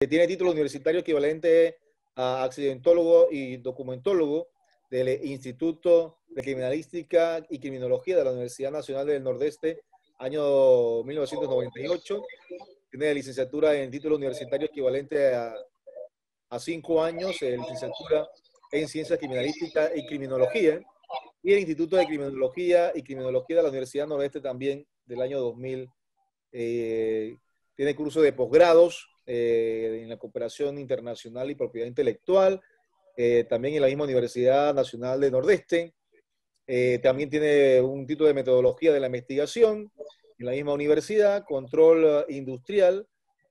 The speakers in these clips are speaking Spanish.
Tiene título universitario equivalente a accidentólogo y documentólogo del Instituto de Criminalística y Criminología de la Universidad Nacional del Nordeste, año 1998. Tiene licenciatura en título universitario equivalente a 5 años, licenciatura en Ciencias Criminalísticas y Criminología, y el Instituto de Criminología y Criminología de la Universidad Nordeste también del año 2000. Tiene curso de posgrados en la cooperación internacional y propiedad intelectual, también en la misma Universidad Nacional del Nordeste. También tiene un título de metodología de la investigación en la misma universidad, control industrial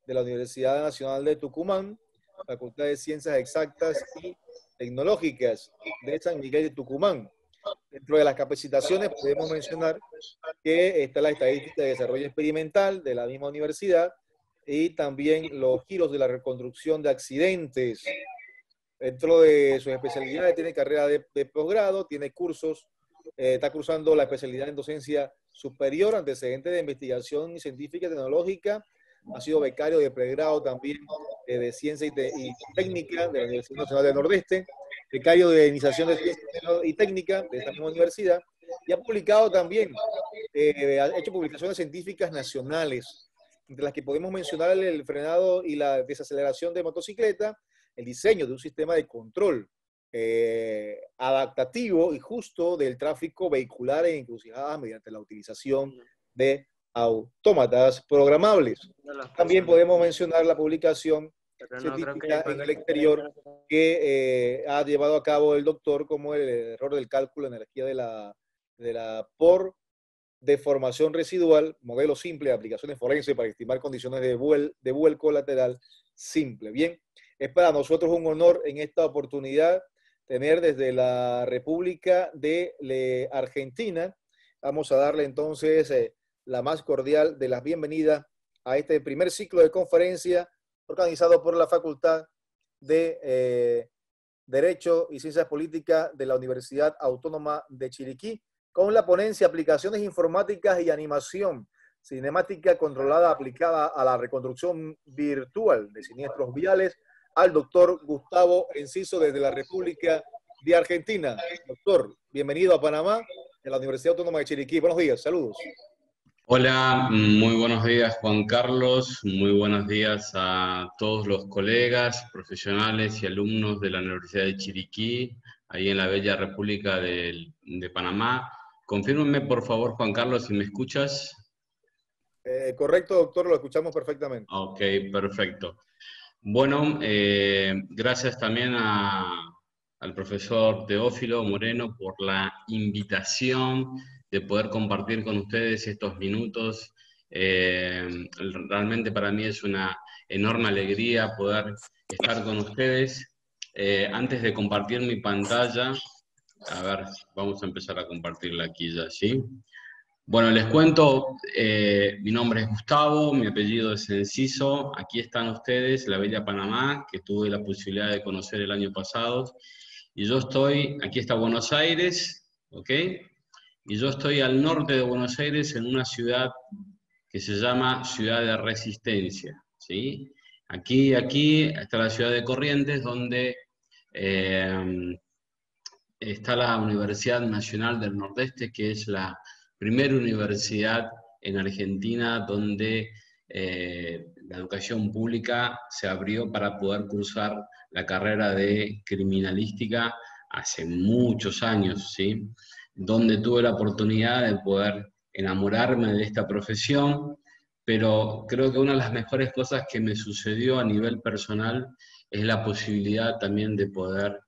de la Universidad Nacional de Tucumán, Facultad de Ciencias Exactas y Tecnológicas de San Miguel de Tucumán. Dentro de las capacitaciones podemos mencionar que está la estadística de desarrollo experimental de la misma universidad y también los giros de la reconstrucción de accidentes. Dentro de sus especialidades tiene carrera de posgrado, tiene cursos, está cursando la especialidad en docencia superior, antecedentes de investigación científica y tecnológica, ha sido becario de pregrado también de ciencia y técnica de la Universidad Nacional del Nordeste, becario de iniciación de ciencia y técnica de esta misma universidad, y ha publicado también, ha hecho publicaciones científicas nacionales, entre las que podemos mencionar el frenado y la desaceleración de motocicleta, el diseño de un sistema de control adaptativo y justo del tráfico vehicular en encrucijadas mediante la utilización de autómatas programables. También podemos mencionar la publicación científica en el exterior que ha llevado a cabo el doctor, como el error del cálculo de energía de la por deformación residual, modelo simple de aplicaciones forenses para estimar condiciones de vuelco lateral simple. Bien, es para nosotros un honor en esta oportunidad tener desde la República de Argentina. Vamos a darle entonces la más cordial de las bienvenidas a este primer ciclo de conferencia organizado por la Facultad de Derecho y Ciencias Políticas de la Universidad Autónoma de Chiriquí, con la ponencia Aplicaciones Informáticas y Animación Cinemática Controlada aplicada a la reconstrucción virtual de siniestros viales, al doctor Gustavo Enciso desde la República de Argentina. Doctor, bienvenido a Panamá, de la Universidad Autónoma de Chiriquí. Buenos días, saludos. Hola, muy buenos días Juan Carlos, muy buenos días a todos los colegas, profesionales y alumnos de la Universidad de Chiriquí, ahí en la bella República de Panamá. Confírmeme por favor Juan Carlos si me escuchas. Correcto, doctor, lo escuchamos perfectamente. Ok, perfecto. Bueno, gracias también al profesor Teófilo Moreno por la invitación de poder compartir con ustedes estos minutos. Realmente para mí es una enorme alegría poder estar con ustedes. Antes de compartir mi pantalla, a ver, vamos a empezar a compartirla aquí ya, ¿sí? Bueno, les cuento, mi nombre es Gustavo, mi apellido es Enciso, aquí están ustedes, la bella Panamá, que tuve la posibilidad de conocer el año pasado, y yo estoy, aquí está Buenos Aires, ¿ok? Y yo estoy al norte de Buenos Aires, en una ciudad que se llama Ciudad de Resistencia, ¿sí? Aquí está la ciudad de Corrientes, donde está la Universidad Nacional del Nordeste, que es la primera universidad en Argentina donde la educación pública se abrió para poder cursar la carrera de criminalística hace muchos años, ¿sí? Donde tuve la oportunidad de poder enamorarme de esta profesión, pero creo que una de las mejores cosas que me sucedió a nivel personal es la posibilidad también de poder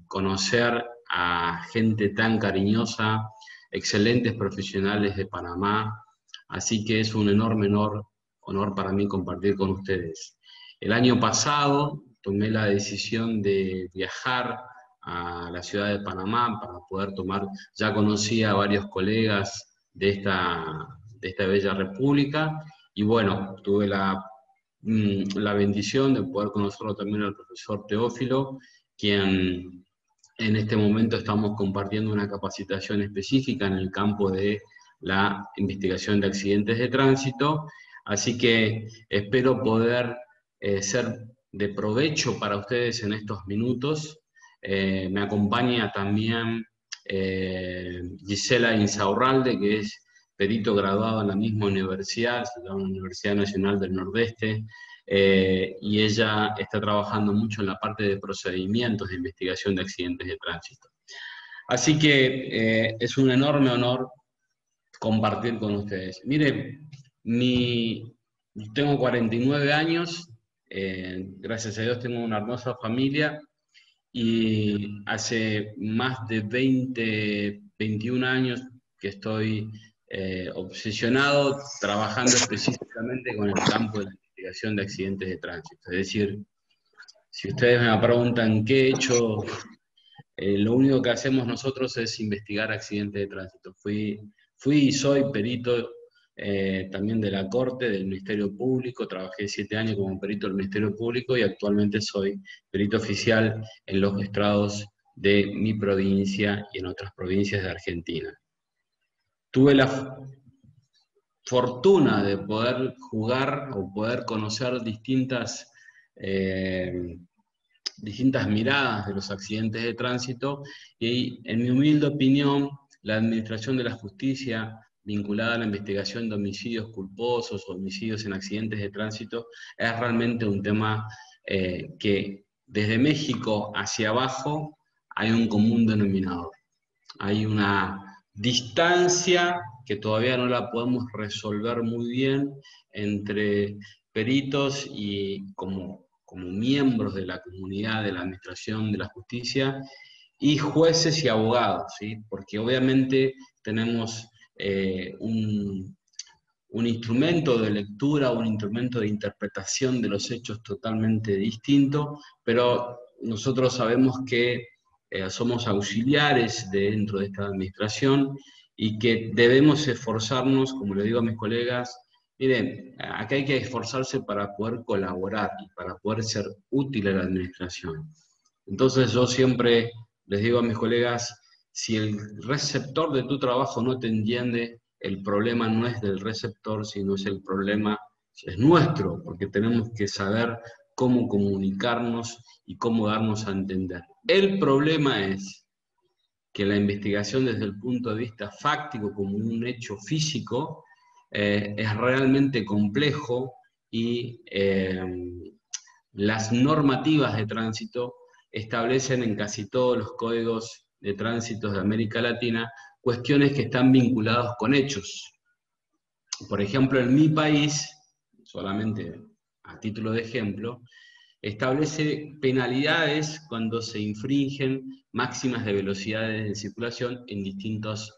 conocer a gente tan cariñosa, excelentes profesionales de Panamá, así que es un enorme honor para mí compartir con ustedes. El año pasado tomé la decisión de viajar a la ciudad de Panamá para poder tomar, ya conocía a varios colegas de esta bella república, y bueno, tuve la bendición de poder conocerlo también al profesor Teófilo, quien en este momento estamos compartiendo una capacitación específica en el campo de la investigación de accidentes de tránsito, así que espero poder ser de provecho para ustedes en estos minutos. Me acompaña también Gisela Insaurralde, que es perito graduado en la misma universidad, la Universidad Nacional del Nordeste, y ella está trabajando mucho en la parte de procedimientos de investigación de accidentes de tránsito. Así que es un enorme honor compartir con ustedes. Miren, tengo 49 años, gracias a Dios tengo una hermosa familia, y hace más de 21 años que estoy obsesionado trabajando específicamente con el campo de la investigación de accidentes de tránsito. Es decir, si ustedes me preguntan qué he hecho, lo único que hacemos nosotros es investigar accidentes de tránsito. Fui y soy perito también de la Corte, del Ministerio Público, trabajé 7 años como perito del Ministerio Público y actualmente soy perito oficial en los estrados de mi provincia y en otras provincias de Argentina. Tuve la fortuna de poder jugar o poder conocer distintas miradas de los accidentes de tránsito y, en mi humilde opinión, la administración de la justicia vinculada a la investigación de homicidios culposos o homicidios en accidentes de tránsito es realmente un tema que desde México hacia abajo hay un común denominador. Hay una distancia que todavía no la podemos resolver muy bien entre peritos y como miembros de la comunidad de la administración de la justicia y jueces y abogados, ¿sí? Porque obviamente tenemos un instrumento de lectura, un instrumento de interpretación de los hechos totalmente distinto, pero nosotros sabemos que somos auxiliares dentro de esta administración y que debemos esforzarnos, como le digo a mis colegas, miren, acá hay que esforzarse para poder colaborar y para poder ser útil a la administración. Entonces yo siempre les digo a mis colegas, si el receptor de tu trabajo no te entiende, el problema no es del receptor, sino es el problema es nuestro, porque tenemos que saber cómo comunicarnos y cómo darnos a entender. El problema es que la investigación desde el punto de vista fáctico, como un hecho físico, es realmente complejo y las normativas de tránsito establecen en casi todos los códigos de tránsito de América Latina cuestiones que están vinculadas con hechos. Por ejemplo, en mi país, solamente a título de ejemplo, establece penalidades cuando se infringen máximas de velocidades de circulación en distintas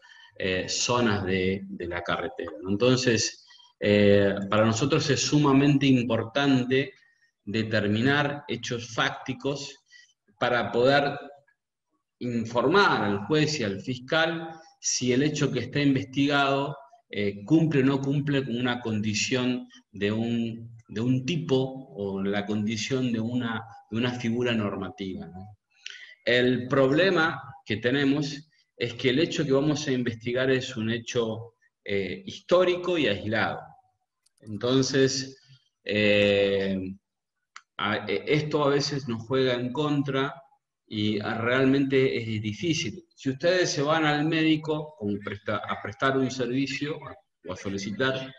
zonas de la carretera. Entonces, para nosotros es sumamente importante determinar hechos fácticos para poder informar al juez y al fiscal si el hecho que está investigado cumple o no cumple con una condición de un tipo o la condición de una figura normativa, ¿no? El problema que tenemos es que el hecho que vamos a investigar es un hecho histórico y aislado. Entonces, esto a veces nos juega en contra y realmente es difícil. Si ustedes se van al médico a prestar un servicio o a solicitar,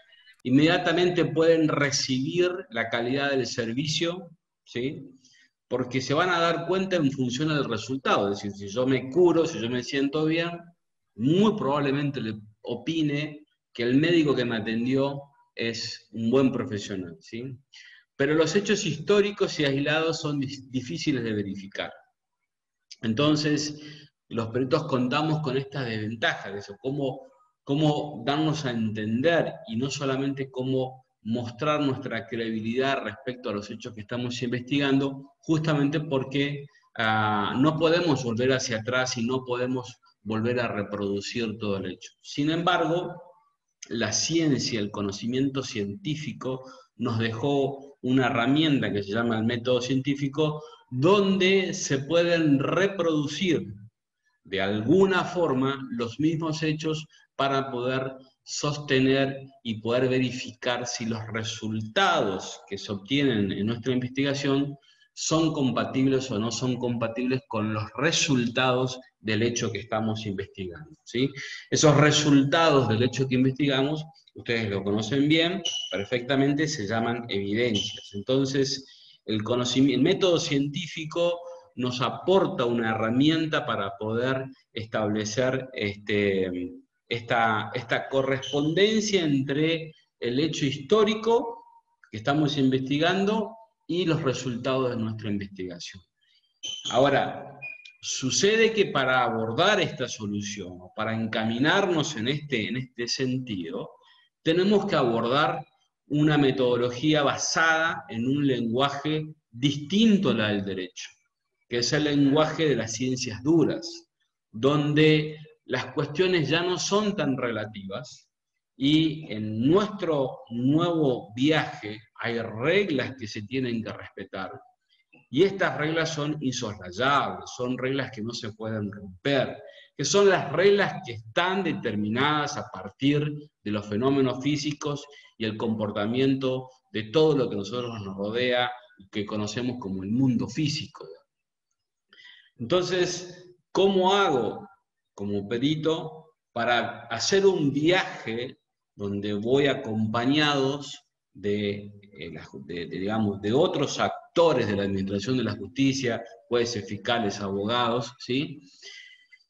inmediatamente pueden recibir la calidad del servicio, ¿sí? Porque se van a dar cuenta en función del resultado. Es decir, si yo me curo, si yo me siento bien, muy probablemente le opine que el médico que me atendió es un buen profesional, ¿sí? Pero los hechos históricos y aislados son difíciles de verificar. Entonces, los peritos contamos con esta desventaja de eso, cómo darnos a entender y no solamente cómo mostrar nuestra credibilidad respecto a los hechos que estamos investigando, justamente porque no podemos volver hacia atrás y no podemos volver a reproducir todo el hecho. Sin embargo, la ciencia, el conocimiento científico nos dejó una herramienta que se llama el método científico, donde se pueden reproducir de alguna forma los mismos hechos para poder sostener y poder verificar si los resultados que se obtienen en nuestra investigación son compatibles o no son compatibles con los resultados del hecho que estamos investigando, ¿sí? Esos resultados del hecho que investigamos, ustedes lo conocen bien, perfectamente, se llaman evidencias. Entonces, el método científico nos aporta una herramienta para poder establecer esta correspondencia entre el hecho histórico que estamos investigando y los resultados de nuestra investigación. Ahora, sucede que para abordar esta solución, para encaminarnos en este sentido, tenemos que abordar una metodología basada en un lenguaje distinto al del derecho, que es el lenguaje de las ciencias duras, donde las cuestiones ya no son tan relativas y en nuestro nuevo viaje hay reglas que se tienen que respetar y estas reglas son insoslayables, son reglas que no se pueden romper, que son las reglas que están determinadas a partir de los fenómenos físicos y el comportamiento de todo lo que nosotros nos rodea y que conocemos como el mundo físico. Entonces, ¿cómo hago como perito para hacer un viaje donde voy acompañados digamos, de otros actores de la administración de la justicia, jueces, fiscales, abogados, ¿sí?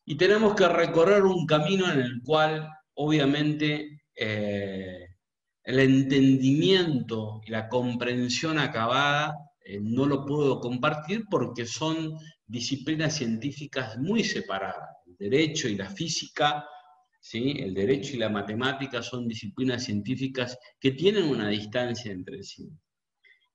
Y tenemos que recorrer un camino en el cual, obviamente, el entendimiento y la comprensión acabada no lo puedo compartir porque son disciplinas científicas muy separadas. El derecho y la física, ¿sí? El derecho y la matemática son disciplinas científicas que tienen una distancia entre sí.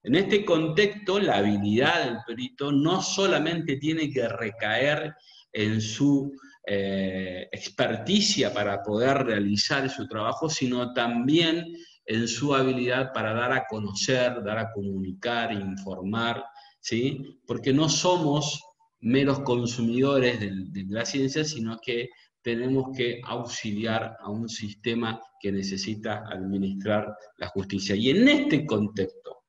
En este contexto, la habilidad del perito no solamente tiene que recaer en su experticia para poder realizar su trabajo, sino también en su habilidad para dar a conocer, dar a comunicar, informar, ¿sí? Porque no somos meros consumidores de la ciencia, sino que tenemos que auxiliar a un sistema que necesita administrar la justicia. Y en este contexto,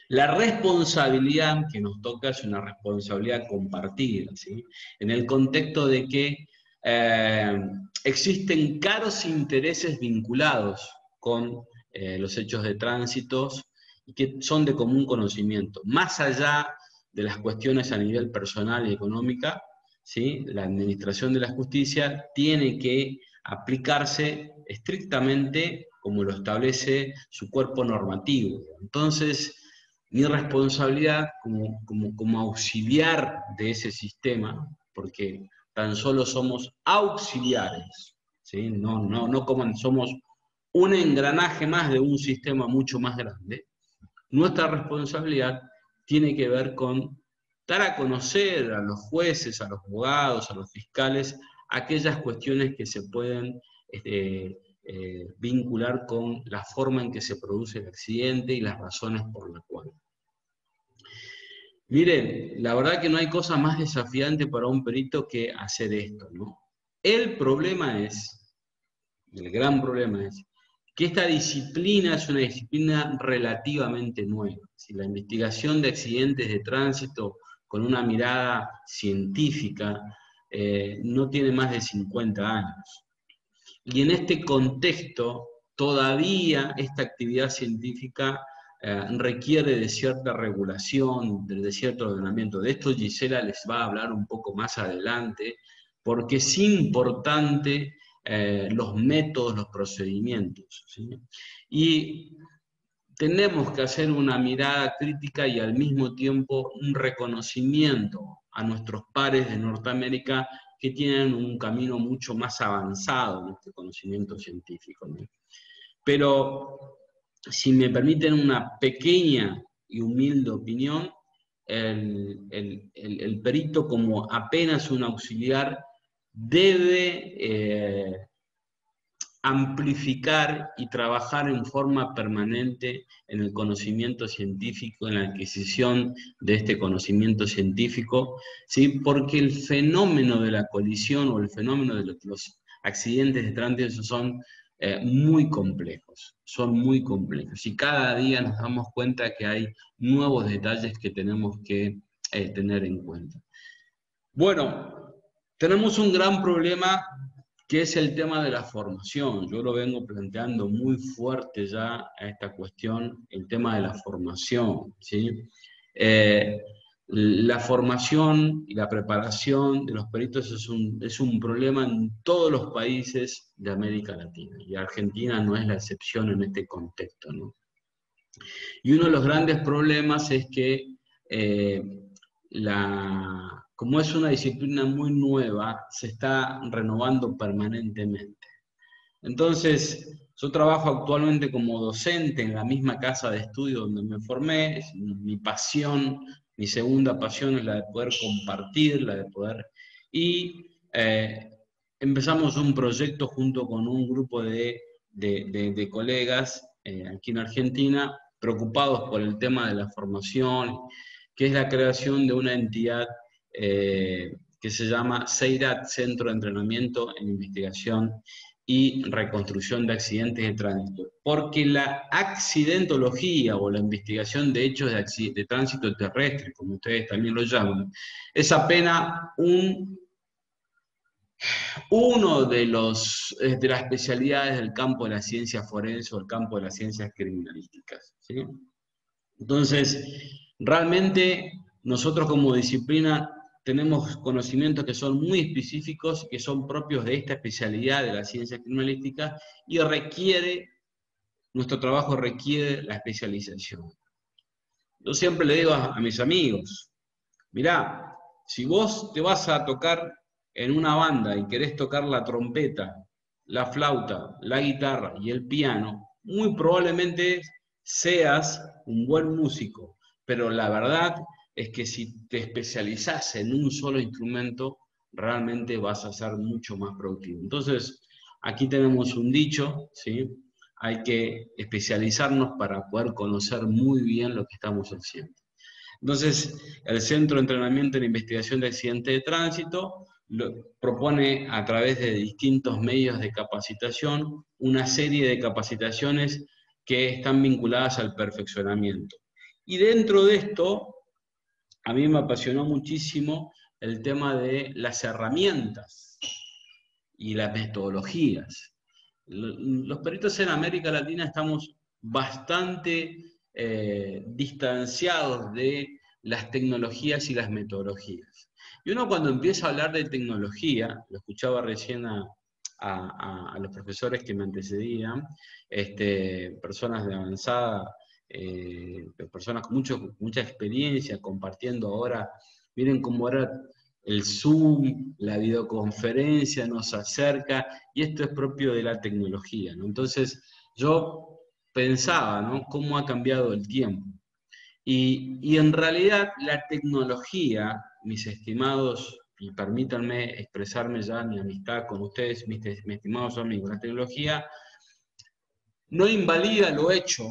la responsabilidad que nos toca es una responsabilidad compartida, ¿sí? En el contexto de que existen claros intereses vinculados con los hechos de tránsito y que son de común conocimiento. Más allá de las cuestiones a nivel personal y económica, ¿sí? La administración de la justicia tiene que aplicarse estrictamente como lo establece su cuerpo normativo. Entonces, mi responsabilidad como auxiliar de ese sistema, porque tan solo somos auxiliares, ¿sí? No como somos un engranaje más de un sistema mucho más grande. Nuestra responsabilidad tiene que ver con dar a conocer a los jueces, a los abogados, a los fiscales, aquellas cuestiones que se pueden vincular con la forma en que se produce el accidente y las razones por las cuales. Miren, la verdad que no hay cosa más desafiante para un perito que hacer esto, ¿no? El gran problema es, que esta disciplina es una disciplina relativamente nueva. Si la investigación de accidentes de tránsito con una mirada científica no tiene más de 50 años. Y en este contexto, todavía esta actividad científica requiere de cierta regulación, de cierto ordenamiento. De esto Gisela les va a hablar un poco más adelante, porque es importante los métodos, los procedimientos, ¿sí? Y tenemos que hacer una mirada crítica y al mismo tiempo un reconocimiento a nuestros pares de Norteamérica que tienen un camino mucho más avanzado en este conocimiento científico, ¿no? Pero, si me permiten una pequeña y humilde opinión, el perito, como apenas un auxiliar, debe amplificar y trabajar en forma permanente en el conocimiento científico, en la adquisición de este conocimiento científico, ¿sí? Porque el fenómeno de la colisión o el fenómeno de los accidentes de tránsito son muy complejos, y cada día nos damos cuenta que hay nuevos detalles que tenemos que tener en cuenta. Bueno, tenemos un gran problema que es el tema de la formación. Yo lo vengo planteando muy fuerte ya a esta cuestión, el tema de la formación, ¿sí? La formación y la preparación de los peritos es un problema en todos los países de América Latina, y Argentina no es la excepción en este contexto, ¿no? Y uno de los grandes problemas es que como es una disciplina muy nueva, se está renovando permanentemente. Entonces, yo trabajo actualmente como docente en la misma casa de estudio donde me formé. Mi pasión, mi segunda pasión es la de poder compartir, la de poder... Y empezamos un proyecto junto con un grupo de colegas aquí en Argentina, preocupados por el tema de la formación, que es la creación de una entidad que se llama CEIRAT, Centro de Entrenamiento en Investigación y Reconstrucción de Accidentes de Tránsito. Porque la accidentología o la investigación de hechos de tránsito terrestre, como ustedes también lo llaman, es apenas uno de las especialidades del campo de la ciencia forense o el campo de las ciencias criminalísticas, ¿sí? Entonces, realmente nosotros como disciplina tenemos conocimientos que son muy específicos, que son propios de esta especialidad de la ciencia criminalística, y nuestro trabajo requiere la especialización. Yo siempre le digo a mis amigos, mirá, si vos te vas a tocar en una banda y querés tocar la trompeta, la flauta, la guitarra y el piano, muy probablemente seas un buen músico, pero la verdad es que si te especializás en un solo instrumento, realmente vas a ser mucho más productivo. Entonces, aquí tenemos un dicho, ¿sí? Hay que especializarnos para poder conocer muy bien lo que estamos haciendo. Entonces, el Centro de Entrenamiento en Investigación de Accidentes de Tránsito propone a través de distintos medios de capacitación una serie de capacitaciones que están vinculadas al perfeccionamiento. Y dentro de esto, a mí me apasionó muchísimo el tema de las herramientas y las metodologías. Los peritos en América Latina estamos bastante distanciados de las tecnologías y las metodologías. Y uno cuando empieza a hablar de tecnología, lo escuchaba recién a los profesores que me antecedían, personas de avanzada, personas con mucha experiencia compartiendo ahora, miren cómo era el Zoom, la videoconferencia nos acerca, y esto es propio de la tecnología, ¿no? Entonces yo pensaba, ¿no?, cómo ha cambiado el tiempo. Y en realidad la tecnología, mis estimados, y permítanme expresarme ya mi amistad con ustedes, mis estimados amigos, la tecnología no invalida lo hecho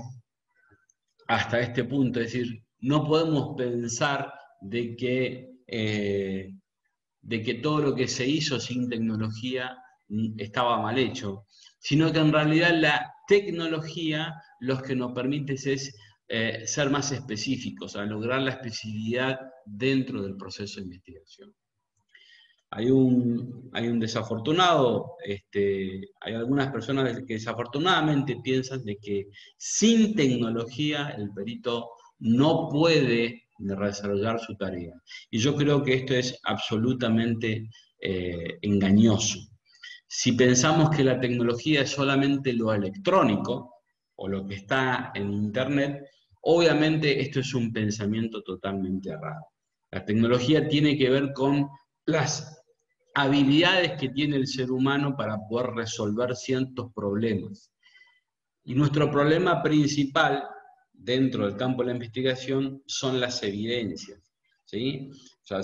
hasta este punto, es decir, no podemos pensar de que todo lo que se hizo sin tecnología estaba mal hecho, sino que en realidad la tecnología lo que nos permite es ser más específicos, a lograr la especificidad dentro del proceso de investigación. Hay un desafortunado, hay algunas personas que desafortunadamente piensan de que sin tecnología el perito no puede desarrollar su tarea. Y yo creo que esto es absolutamente engañoso. Si pensamos que la tecnología es solamente lo electrónico o lo que está en Internet, obviamente esto es un pensamiento totalmente errado. La tecnología tiene que ver con las habilidades que tiene el ser humano para poder resolver ciertos problemas. Y nuestro problema principal dentro del campo de la investigación son las evidencias, ¿sí? O sea,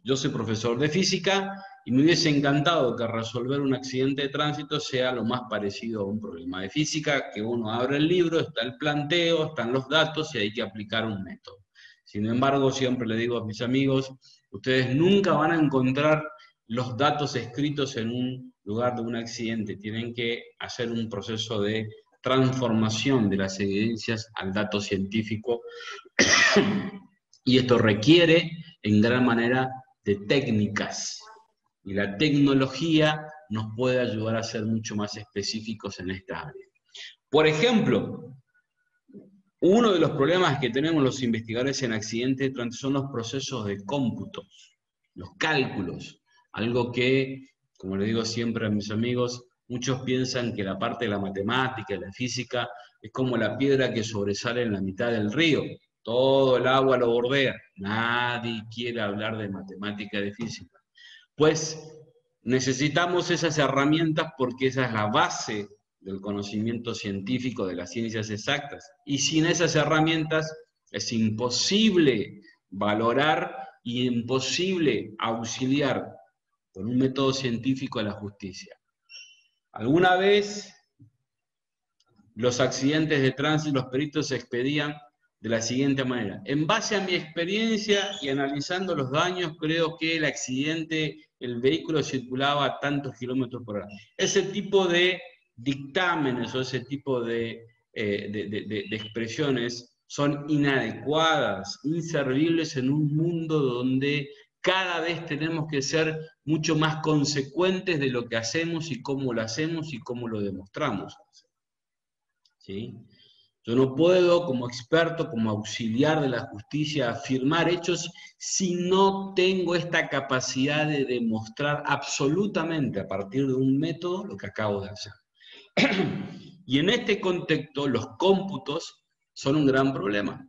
yo soy profesor de física y me hubiese encantado que resolver un accidente de tránsito sea lo más parecido a un problema de física, que uno abre el libro, está el planteo, están los datos y hay que aplicar un método. Sin embargo, siempre le digo a mis amigos, ustedes nunca van a encontrar los datos escritos en un lugar de un accidente, tienen que hacer un proceso de transformación de las evidencias al dato científico, y esto requiere en gran manera de técnicas, y la tecnología nos puede ayudar a ser mucho más específicos en esta área. Por ejemplo, uno de los problemas que tenemos los investigadores en accidentes son los procesos de cómputo, los cálculos, algo que, como le digo siempre a mis amigos, muchos piensan que la parte de la matemática, de la física, es como la piedra que sobresale en la mitad del río, todo el agua lo bordea, nadie quiere hablar de matemática y de física. Pues necesitamos esas herramientas porque esa es la base del conocimiento científico de las ciencias exactas. Y sin esas herramientas es imposible valorar y imposible auxiliar con un método científico a la justicia. Alguna vez los accidentes de tránsito, los peritos se expedían de la siguiente manera: en base a mi experiencia y analizando los daños, creo que el accidente, el vehículo circulaba a tantos kilómetros por hora. Ese tipo de dictámenes o ese tipo de expresiones son inadecuadas, inservibles en un mundo donde cada vez tenemos que ser mucho más consecuentes de lo que hacemos y cómo lo hacemos y cómo lo demostramos. ¿Sí? Yo no puedo, como experto, como auxiliar de la justicia, afirmar hechos si no tengo esta capacidad de demostrar absolutamente a partir de un método lo que acabo de hacer. Y en este contexto, los cómputos son un gran problema.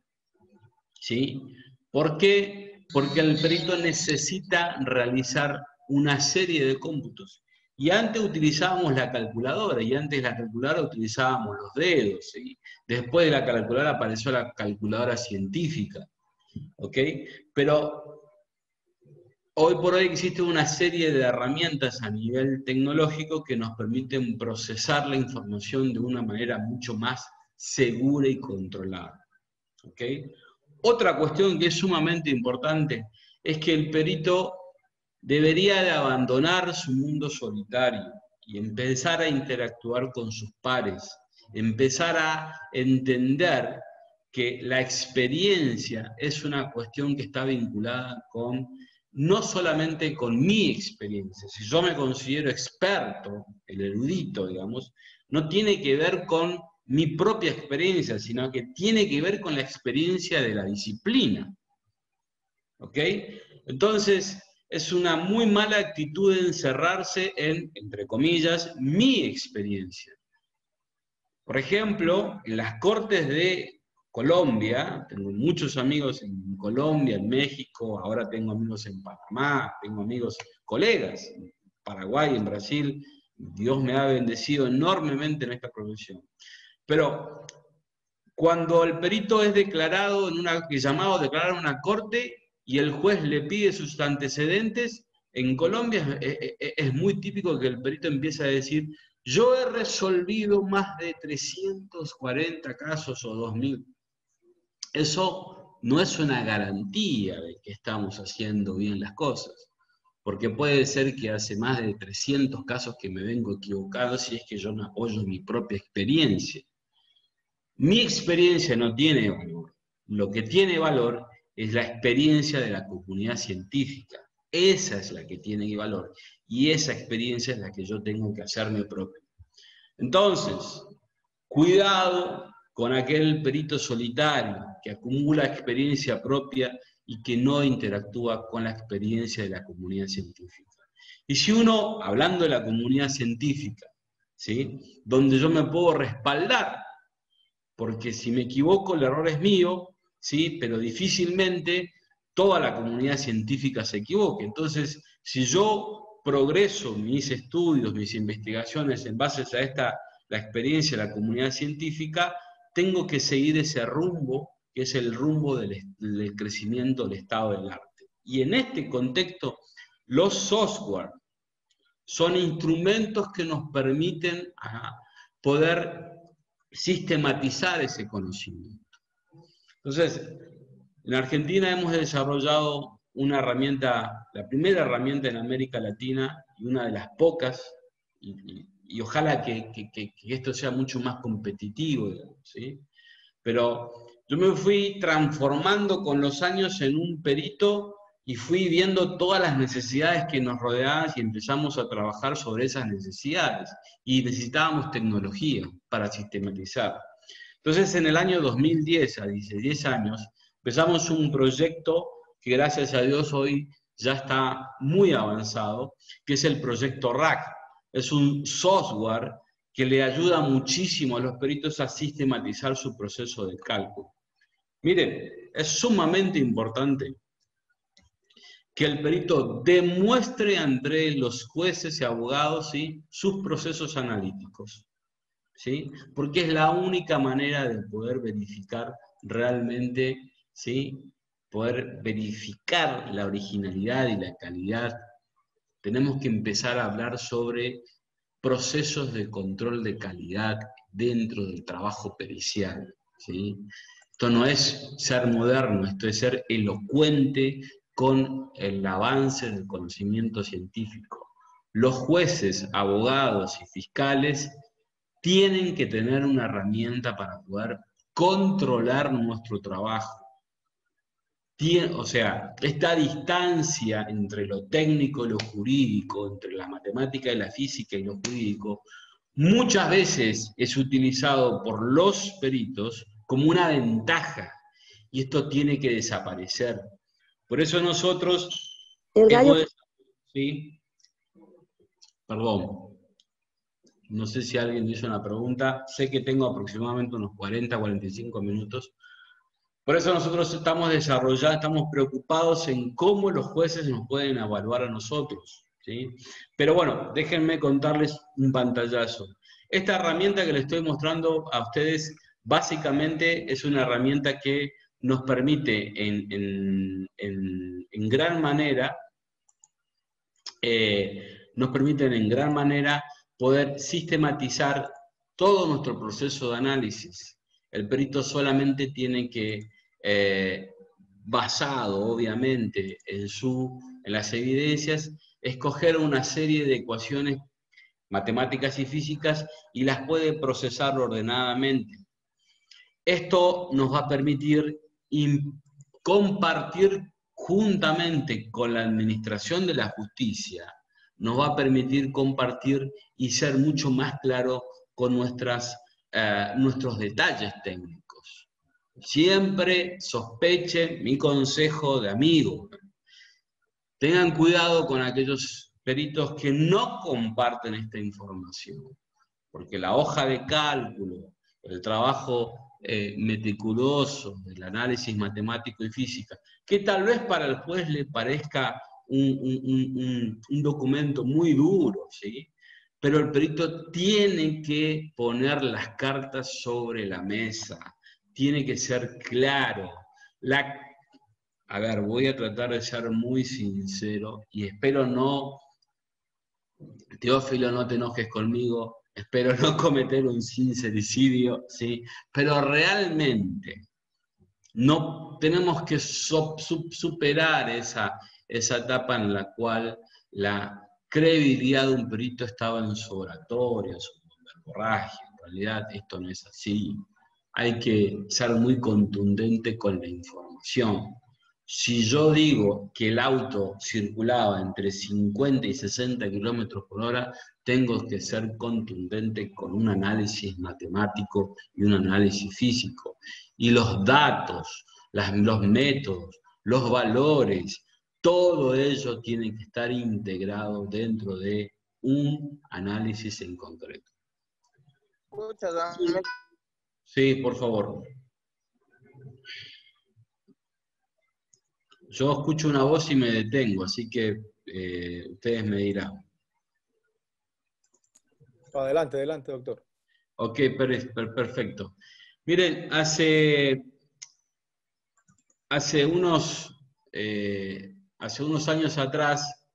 ¿Sí? ¿Por qué? Porque el perito necesita realizar una serie de cómputos. Y antes utilizábamos la calculadora, y antes de la calculadora utilizábamos los dedos, ¿sí? Después de la calculadora apareció la calculadora científica, ¿ok? Pero hoy por hoy existe una serie de herramientas a nivel tecnológico que nos permiten procesar la información de una manera mucho más segura y controlada, ¿ok? Otra cuestión que es sumamente importante es que el perito debería de abandonar su mundo solitario y empezar a interactuar con sus pares, empezar a entender que la experiencia es una cuestión que está vinculada con, no solamente con mi experiencia. Si yo me considero experto, el erudito, digamos, no tiene que ver con mi propia experiencia, sino que tiene que ver con la experiencia de la disciplina. ¿Ok? Entonces, es una muy mala actitud de encerrarse en, entre comillas, mi experiencia. Por ejemplo, en las Cortes de Colombia, tengo muchos amigos en Colombia, en México, ahora tengo amigos en Panamá, tengo amigos, colegas en Paraguay, en Brasil. Dios me ha bendecido enormemente en esta profesión. Pero cuando el perito es declarado llamado a declarar una corte y el juez le pide sus antecedentes, en Colombia es muy típico que el perito empiece a decir: yo he resolvido más de 340 casos o 2000. Eso no es una garantía de que estamos haciendo bien las cosas, porque puede ser que hace más de 300 casos que me vengo equivocado si es que yo no apoyo mi propia experiencia. Mi experiencia no tiene valor. Lo que tiene valor es la experiencia de la comunidad científica. Esa es la que tiene valor. Y esa experiencia es la que yo tengo que hacerme propia. Entonces, cuidado con aquel perito solitario que acumula experiencia propia y que no interactúa con la experiencia de la comunidad científica. Y si uno, hablando de la comunidad científica, ¿sí?, donde yo me puedo respaldar, porque si me equivoco el error es mío, ¿sí?, pero difícilmente toda la comunidad científica se equivoque. Entonces, si yo progreso mis estudios, mis investigaciones en base a la experiencia de la comunidad científica, tengo que seguir ese rumbo, que es el rumbo del crecimiento del estado del arte. Y en este contexto, los software son instrumentos que nos permiten poder sistematizar ese conocimiento. Entonces, en Argentina hemos desarrollado una herramienta, la primera herramienta en América Latina y una de las pocas, y ojalá que esto sea mucho más competitivo, digamos, ¿sí? Pero yo me fui transformando con los años en un perito y fui viendo todas las necesidades que nos rodeaban y empezamos a trabajar sobre esas necesidades. Y necesitábamos tecnología para sistematizar. Entonces, en el año 2010, a 10 años, empezamos un proyecto que gracias a Dios hoy ya está muy avanzado, que es el proyecto RAC. Es un software que le ayuda muchísimo a los peritos a sistematizar su proceso de cálculo. Miren, es sumamente importante que el perito demuestre entre los jueces y abogados, ¿sí?, sus procesos analíticos, ¿sí? Porque es la única manera de poder verificar realmente, ¿sí?, poder verificar la originalidad y la calidad. Tenemos que empezar a hablar sobre procesos de control de calidad dentro del trabajo pericial, ¿sí? Esto no es ser moderno, esto es ser elocuente con el avance del conocimiento científico. Los jueces, abogados y fiscales tienen que tener una herramienta para poder controlar nuestro trabajo. O sea, esta distancia entre lo técnico y lo jurídico, entre la matemática y la física y lo jurídico, muchas veces es utilizado por los peritos como una ventaja, y esto tiene que desaparecer. Por eso nosotros El gallo. hemos... ¿Sí? Perdón. No sé si alguien hizo una pregunta. Sé que tengo aproximadamente unos 40, 45 minutos. Por eso nosotros estamos desarrollando, estamos preocupados en cómo los jueces nos pueden evaluar a nosotros, ¿sí? Pero bueno, déjenme contarles un pantallazo. Esta herramienta que les estoy mostrando a ustedes, básicamente es una herramienta que nos permite en gran manera, poder sistematizar todo nuestro proceso de análisis. El perito solamente tiene que, basado obviamente en las evidencias, escoger una serie de ecuaciones matemáticas y físicas y las puede procesar ordenadamente. Esto nos va a permitir compartir juntamente con la administración de la justicia, nos va a permitir compartir y ser mucho más claro con nuestros detalles técnicos. Siempre sospechen, mi consejo de amigo, tengan cuidado con aquellos peritos que no comparten esta información, porque la hoja de cálculo, el trabajo meticuloso del análisis matemático y física, que tal vez para el juez le parezca un documento muy duro, ¿sí? Pero el perito tiene que poner las cartas sobre la mesa, tiene que ser claro. A ver, voy a tratar de ser muy sincero y espero no, Teófilo, no te enojes conmigo, espero no cometer un sincericidio, ¿sí? Pero realmente no tenemos que superar esa etapa en la cual la credibilidad de un perito estaba en su oratoria, en su verborragia. En realidad esto no es así. Hay que ser muy contundente con la información. Si yo digo que el auto circulaba entre 50 y 60 kilómetros por hora, tengo que ser contundente con un análisis matemático y un análisis físico. Y los datos, los métodos, los valores, todo ello tiene que estar integrado dentro de un análisis en concreto. Sí, por favor. Yo escucho una voz y me detengo, así que ustedes me dirán. Adelante, adelante, doctor. Ok, perfecto. Miren, hace unos años atrás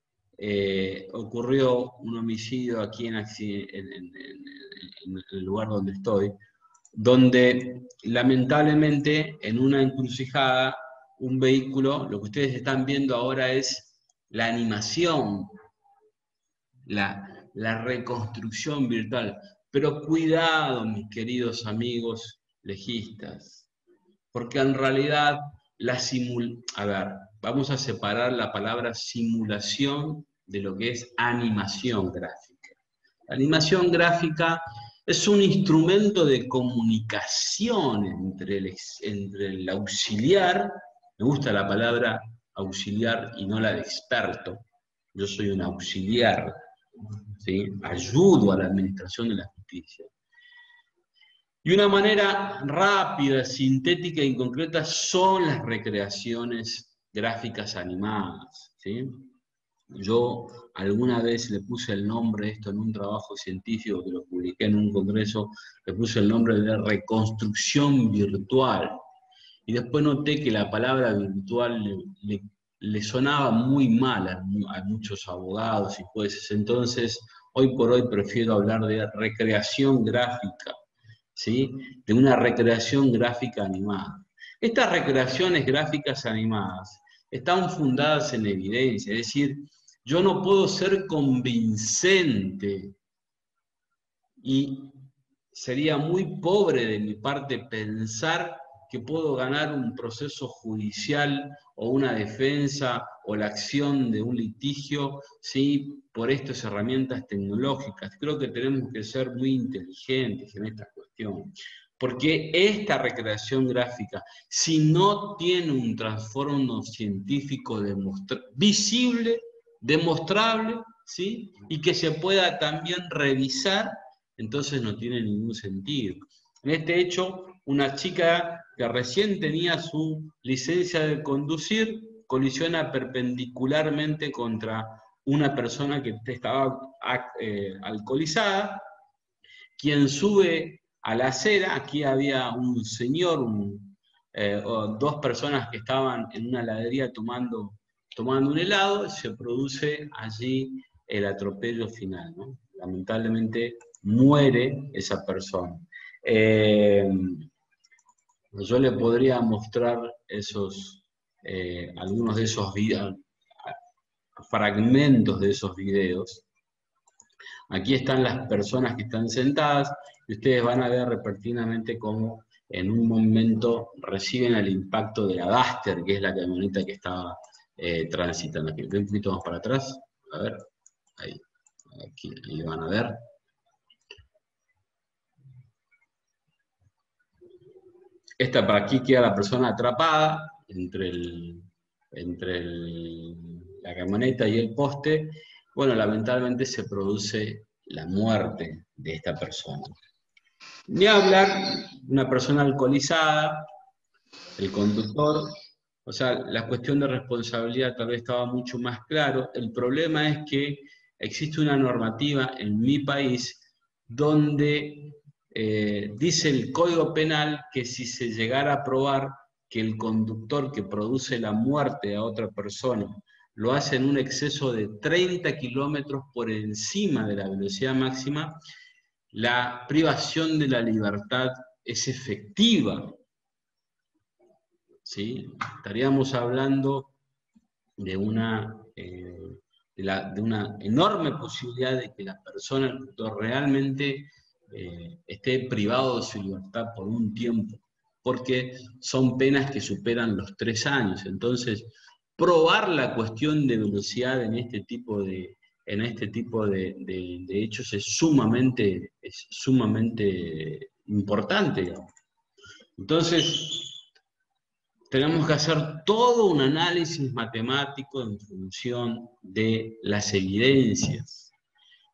ocurrió un homicidio aquí en el lugar donde estoy, donde lamentablemente en una encrucijada un vehículo, lo que ustedes están viendo ahora es la animación, la reconstrucción virtual. Pero cuidado, mis queridos amigos legistas, porque en realidad a ver, vamos a separar la palabra simulación de lo que es animación gráfica. La animación gráfica es un instrumento de comunicación entre el auxiliar, me gusta la palabra auxiliar y no la de experto, yo soy un auxiliar, ¿sí? Ayudo a la administración de la justicia. Y una manera rápida, sintética y concreta son las recreaciones gráficas animadas, ¿sí? Yo alguna vez le puse el nombre a esto en un trabajo científico que lo publiqué en un congreso, le puse el nombre de reconstrucción virtual. Y después noté que la palabra virtual le sonaba muy mal a muchos abogados y jueces. Entonces, hoy por hoy prefiero hablar de recreación gráfica, ¿sí? De una recreación gráfica animada. Estas recreaciones gráficas animadas están fundadas en evidencia, es decir, yo no puedo ser convincente y sería muy pobre de mi parte pensar que puedo ganar un proceso judicial o una defensa o la acción de un litigio, ¿sí? Por estas herramientas tecnológicas. Creo que tenemos que ser muy inteligentes en esta cuestión. Porque esta recreación gráfica, si no tiene un trasfondo científico visible, demostrable, ¿sí? Y que se pueda también revisar, entonces no tiene ningún sentido. En este hecho, una chica que recién tenía su licencia de conducir colisiona perpendicularmente contra una persona que estaba alcoholizada, quien sube a la acera. Aquí había un señor, o dos personas que estaban en una heladería tomando un helado, se produce allí el atropello final, ¿no? Lamentablemente muere esa persona. Yo le podría mostrar algunos de esos fragmentos de esos videos. Aquí están las personas que están sentadas y ustedes van a ver repentinamente cómo en un momento reciben el impacto de la Duster, que es la camioneta que estaba transitando. Aquí, un poquito más para atrás, a ver, ahí van a ver. Esta para aquí queda la persona atrapada entre la camioneta y el poste. Bueno, lamentablemente se produce la muerte de esta persona. Ni hablar, una persona alcoholizada, el conductor, o sea, la cuestión de responsabilidad tal vez estaba mucho más claro. El problema es que existe una normativa en mi país donde dice el Código Penal que si se llegara a probar que el conductor que produce la muerte a otra persona lo hace en un exceso de 30 kilómetros por encima de la velocidad máxima, la privación de la libertad es efectiva. ¿Sí? Estaríamos hablando de una enorme posibilidad de que la persona, el conductor, realmente esté privado de su libertad por un tiempo, porque son penas que superan los 3 años. Entonces, probar la cuestión de velocidad en este tipo de hechos es sumamente importante, digamos. Entonces, tenemos que hacer todo un análisis matemático en función de las evidencias.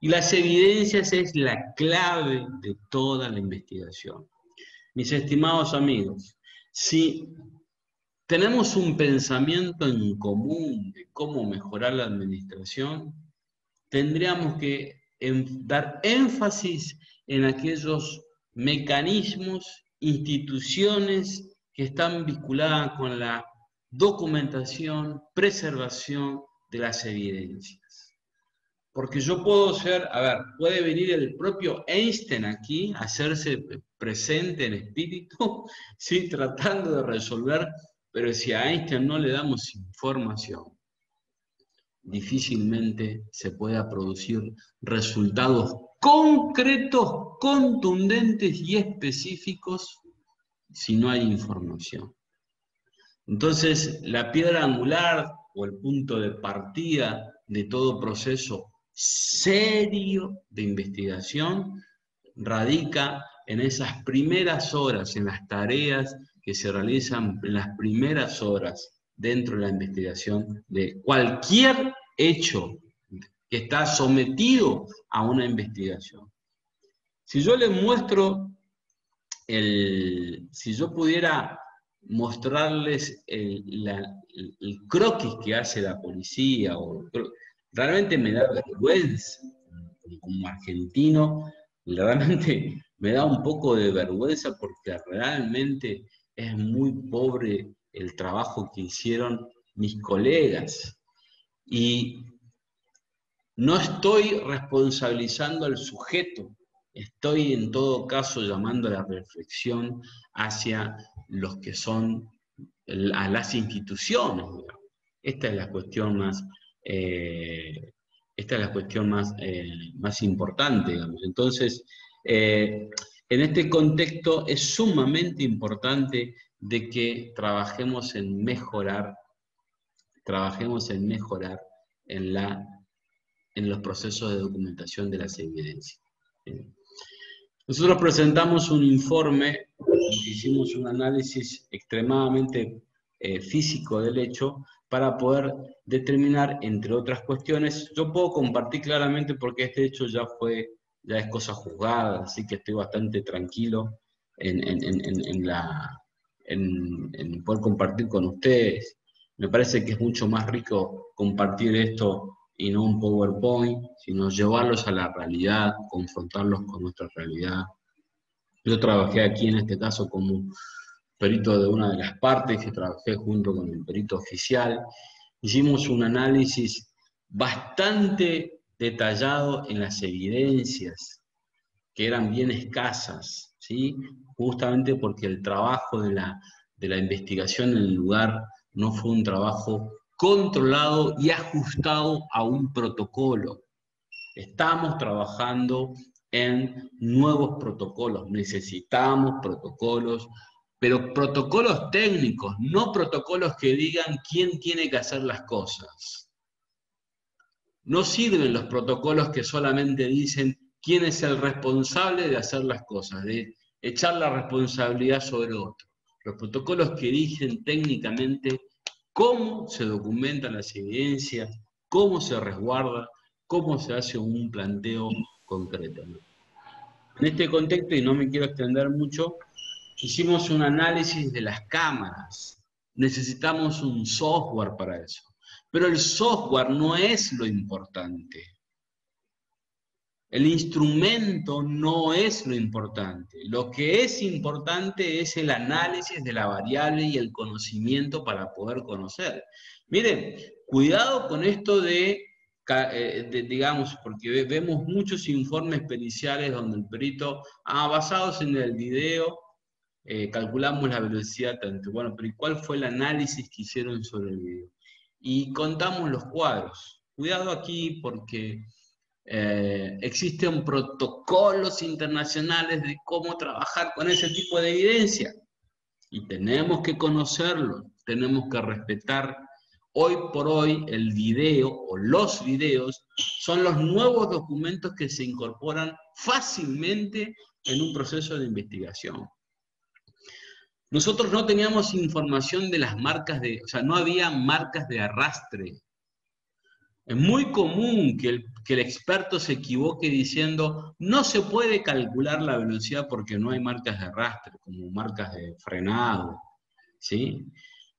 Y las evidencias es la clave de toda la investigación. Mis estimados amigos, si tenemos un pensamiento en común de cómo mejorar la administración, tendríamos que dar énfasis en aquellos mecanismos, instituciones que están vinculadas con la documentación, preservación de las evidencias. Porque yo puedo puede venir el propio Einstein aquí, hacerse presente en espíritu, ¿sí? Tratando de resolver pero si a Einstein no le damos información, difícilmente se pueda producir resultados concretos, contundentes y específicos si no hay información. Entonces, la piedra angular o el punto de partida de todo proceso serio de investigación radica en esas primeras horas, en las tareas que se realizan en las primeras horas dentro de la investigación de cualquier hecho que está sometido a una investigación. Si yo les muestro, si yo pudiera mostrarles el croquis que hace la policía, realmente me da vergüenza, como argentino, realmente me da un poco de vergüenza porque realmente es muy pobre el trabajo que hicieron mis colegas. Y no estoy responsabilizando al sujeto, estoy en todo caso llamando a la reflexión hacia los que son a las instituciones. Esta es la cuestión más importante, digamos. Entonces, en este contexto es sumamente importante de que trabajemos en mejorar en los procesos de documentación de las evidencias. Nosotros presentamos un informe, hicimos un análisis extremadamente físico del hecho para poder determinar, entre otras cuestiones, yo puedo compartir claramente porque este hecho ya es cosa juzgada, así que estoy bastante tranquilo en poder compartir con ustedes. Me parece que es mucho más rico compartir esto y no un PowerPoint, sino llevarlos a la realidad, confrontarlos con nuestra realidad. Yo trabajé aquí en este caso como perito de una de las partes, que trabajé junto con el perito oficial. Hicimos un análisis bastante detallado en las evidencias, que eran bien escasas, ¿sí? Justamente porque el trabajo de la investigación en el lugar no fue un trabajo controlado y ajustado a un protocolo. Estamos trabajando en nuevos protocolos, necesitamos protocolos, pero protocolos técnicos, no protocolos que digan quién tiene que hacer las cosas. No sirven los protocolos que solamente dicen quién es el responsable de hacer las cosas, de echar la responsabilidad sobre otro. Los protocolos que dicen técnicamente cómo se documentan las evidencias, cómo se resguarda, cómo se hace un planteo concreto. En este contexto, y no me quiero extender mucho, hicimos un análisis de las cámaras. Necesitamos un software para eso. Pero el software no es lo importante. El instrumento no es lo importante. Lo que es importante es el análisis de la variable y el conocimiento para poder conocer. Miren, cuidado con esto digamos, porque vemos muchos informes periciales donde el perito, basados en el video, calculamos la velocidad tanto. Bueno, pero ¿cuál fue el análisis que hicieron sobre el video? Y contamos los cuadros. Cuidado aquí porque existen protocolos internacionales de cómo trabajar con ese tipo de evidencia. Y tenemos que conocerlo, tenemos que respetar. Hoy por hoy el video o los videos son los nuevos documentos que se incorporan fácilmente en un proceso de investigación. Nosotros no teníamos información de las marcas o sea, no había marcas de arrastre. Es muy común que el experto se equivoque diciendo no se puede calcular la velocidad porque no hay marcas de arrastre, como marcas de frenado, ¿sí?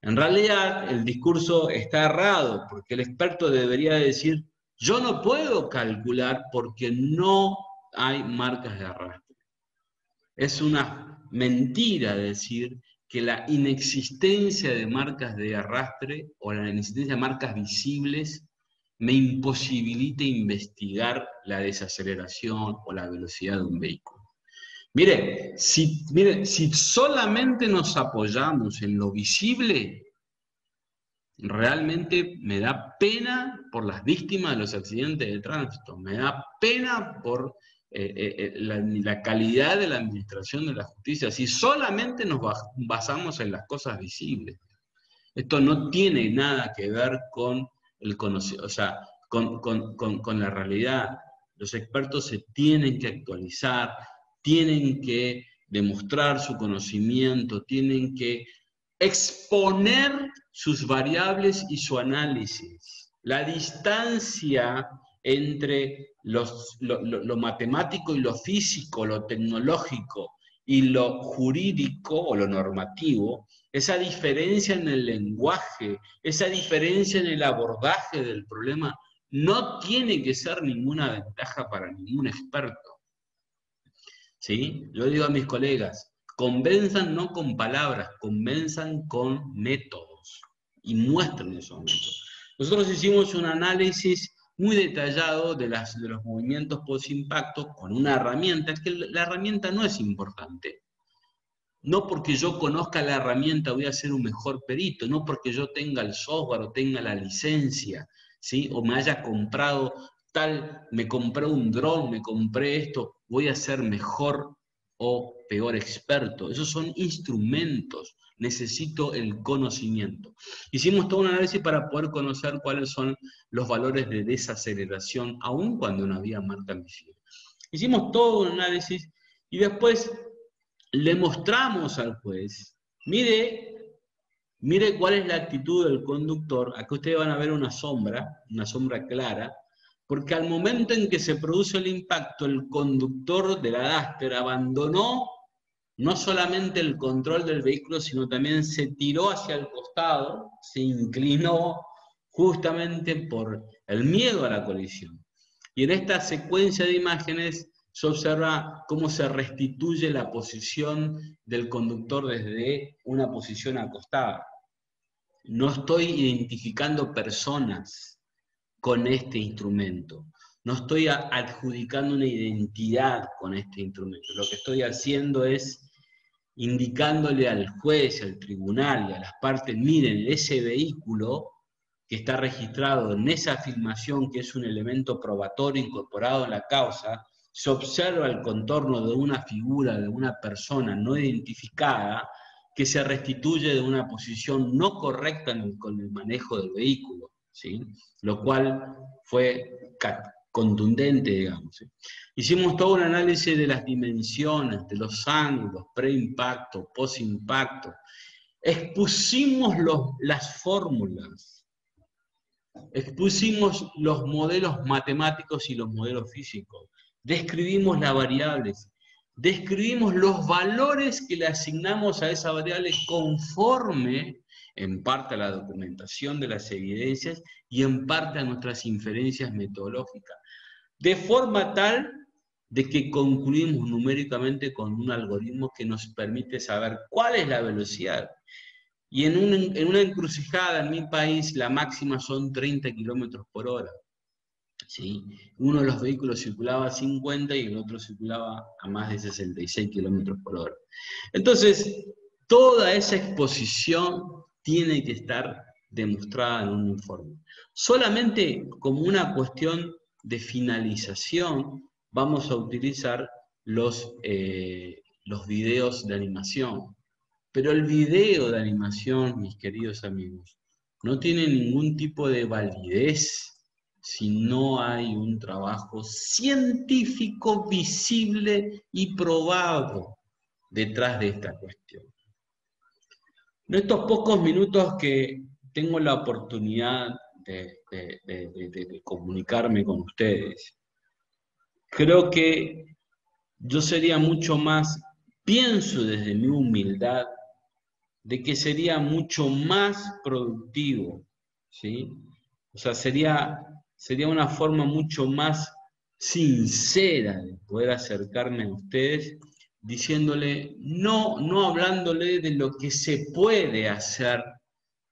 En realidad el discurso está errado, porque el experto debería decir yo no puedo calcular porque no hay marcas de arrastre. Es una mentira decir que la inexistencia de marcas de arrastre o la inexistencia de marcas visibles me imposibilita investigar la desaceleración o la velocidad de un vehículo. Mire, si solamente nos apoyamos en lo visible, Realmente me da pena por las víctimas de los accidentes de tránsito, me da pena por la calidad de la administración de la justicia, si solamente nos basamos en las cosas visibles. Esto no tiene nada que ver con el conocimiento, o sea, con la realidad. Los expertos se tienen que actualizar, tienen que demostrar su conocimiento, tienen que exponer sus variables y su análisis. La distancia entre lo matemático y lo físico, lo tecnológico y lo jurídico o lo normativo, esa diferencia en el lenguaje, esa diferencia en el abordaje del problema, no tiene que ser ninguna ventaja para ningún experto. ¿Sí? Yo digo a mis colegas, convenzan no con palabras, convenzan con métodos y muestren esos métodos. Nosotros hicimos un análisis muy detallado de los movimientos post-impacto con una herramienta, es que la herramienta no es importante. No porque yo conozca la herramienta voy a ser un mejor perito, no porque yo tenga el software o tenga la licencia, ¿sí? O me haya comprado me compré un dron, me compré esto, voy a ser mejor o peor experto. Esos son instrumentos, necesito el conocimiento. Hicimos todo un análisis para poder conocer cuáles son los valores de desaceleración, aun cuando no había marca visible. Hicimos todo un análisis y después le mostramos al juez, mire cuál es la actitud del conductor. Acá ustedes van a ver una sombra clara, porque al momento en que se produce el impacto, el conductor de la Duster abandonó no solamente el control del vehículo, sino también se tiró hacia el costado, se inclinó justamente por el miedo a la colisión. Y en esta secuencia de imágenes se observa cómo se restituye la posición del conductor desde una posición acostada. No estoy identificando personas con este instrumento. No estoy adjudicando una identidad con este instrumento. Lo que estoy haciendo es indicándole al juez, al tribunal y a las partes, miren, ese vehículo que está registrado en esa filmación, que es un elemento probatorio incorporado en la causa, se observa el contorno de una figura, de una persona no identificada, que se restituye de una posición no correcta con el manejo del vehículo, ¿sí? Lo cual fue contundente, digamos, ¿sí? Hicimos todo un análisis de las dimensiones, de los ángulos, pre-impacto, post-impacto. Expusimos las fórmulas, expusimos los modelos matemáticos y los modelos físicos, describimos las variables, describimos los valores que le asignamos a esa variable conforme, en parte a la documentación de las evidencias y en parte a nuestras inferencias metodológicas, de forma tal de que concluimos numéricamente con un algoritmo que nos permite saber cuál es la velocidad. Y en una encrucijada en mi país, la máxima son 30 kilómetros por hora. ¿Sí? Uno de los vehículos circulaba a 50 y el otro circulaba a más de 66 kilómetros por hora. Entonces, toda esa exposición tiene que estar demostrada en un informe. Solamente como una cuestión de finalización vamos a utilizar los videos de animación. Pero el video de animación, mis queridos amigos, no tiene ningún tipo de validez si no hay un trabajo científico visible y probado detrás de esta cuestión. En estos pocos minutos que tengo la oportunidad de comunicarme con ustedes, creo que yo sería mucho más, pienso desde mi humildad, de que sería mucho más productivo, ¿sí? O sea, sería una forma mucho más sincera de poder acercarme a ustedes, diciéndole, no hablándole de lo que se puede hacer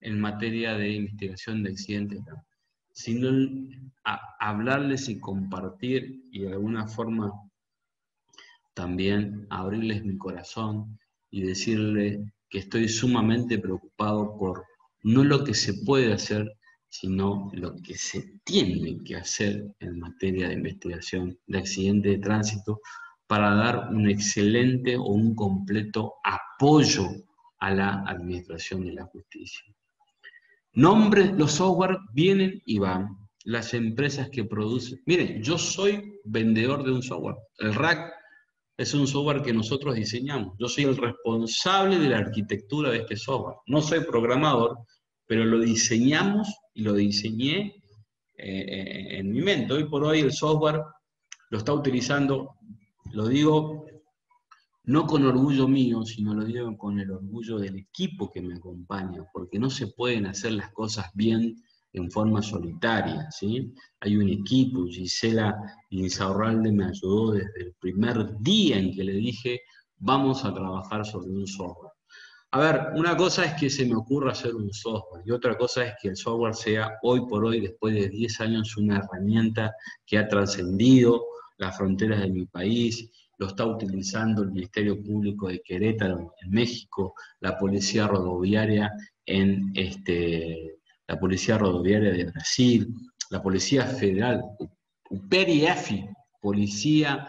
en materia de investigación de accidentes, ¿no? Sino hablarles y compartir y de alguna forma también abrirles mi corazón y decirle que estoy sumamente preocupado por no lo que se puede hacer, sino lo que se tiene que hacer en materia de investigación de accidentes de tránsito para dar un excelente o un completo apoyo a la administración de la justicia. Nombres, los software vienen y van. Las empresas que producen... Miren, yo soy vendedor de un software. El RAC es un software que nosotros diseñamos. Yo soy el responsable de la arquitectura de este software. No soy programador, pero lo diseñamos y lo diseñé en mi mente. Hoy por hoy el software lo está utilizando, lo digo no con orgullo mío, sino lo digo con el orgullo del equipo que me acompaña, porque no se pueden hacer las cosas bien en forma solitaria, ¿sí? Hay un equipo, Gisela Insaurralde me ayudó desde el primer día en que le dije, vamos a trabajar sobre un software. A ver, una cosa es que se me ocurra hacer un software, y otra cosa es que el software sea hoy por hoy, después de 10 años, una herramienta que ha trascendido las fronteras de mi país. Lo está utilizando el Ministerio Público de Querétaro, en México, la Policía Rodoviaria la Policía Rodoviaria de Brasil, la Policía Federal, UPERIEFI, Policía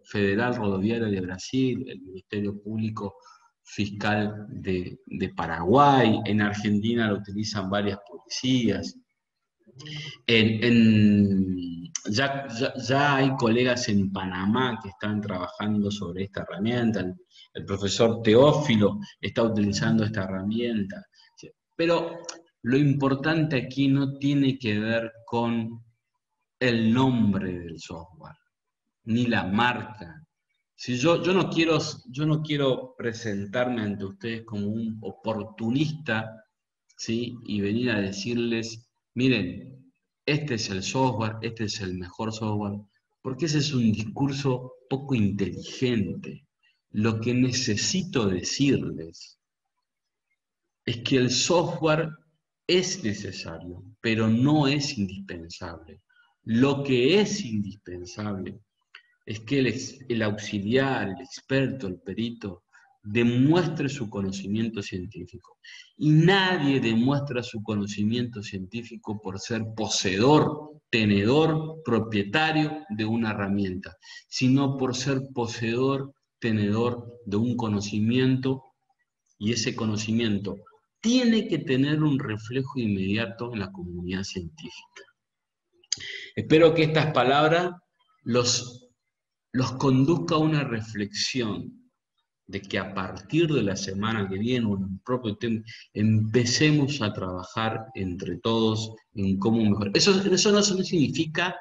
Federal Rodoviaria de Brasil, el Ministerio Público Fiscal de Paraguay, en Argentina lo utilizan varias policías. Ya hay colegas en Panamá que están trabajando sobre esta herramienta, el profesor Teófilo está utilizando esta herramienta, pero lo importante aquí no tiene que ver con el nombre del software, ni la marca. Si yo no quiero presentarme ante ustedes como un oportunista, ¿sí? Y venir a decirles, miren, este es el software, este es el mejor software, porque ese es un discurso poco inteligente. Lo que necesito decirles es que el software es necesario, pero no es indispensable. Lo que es indispensable es que el auxiliar, el experto, el perito, demuestre su conocimiento científico. Y nadie demuestra su conocimiento científico por ser poseedor, tenedor, propietario de una herramienta, sino por ser poseedor, tenedor de un conocimiento, y ese conocimiento tiene que tener un reflejo inmediato en la comunidad científica. Espero que estas palabras los conduzca a una reflexión de que a partir de la semana que viene, o en el propio tema, empecemos a trabajar entre todos en cómo mejorar. Eso no significa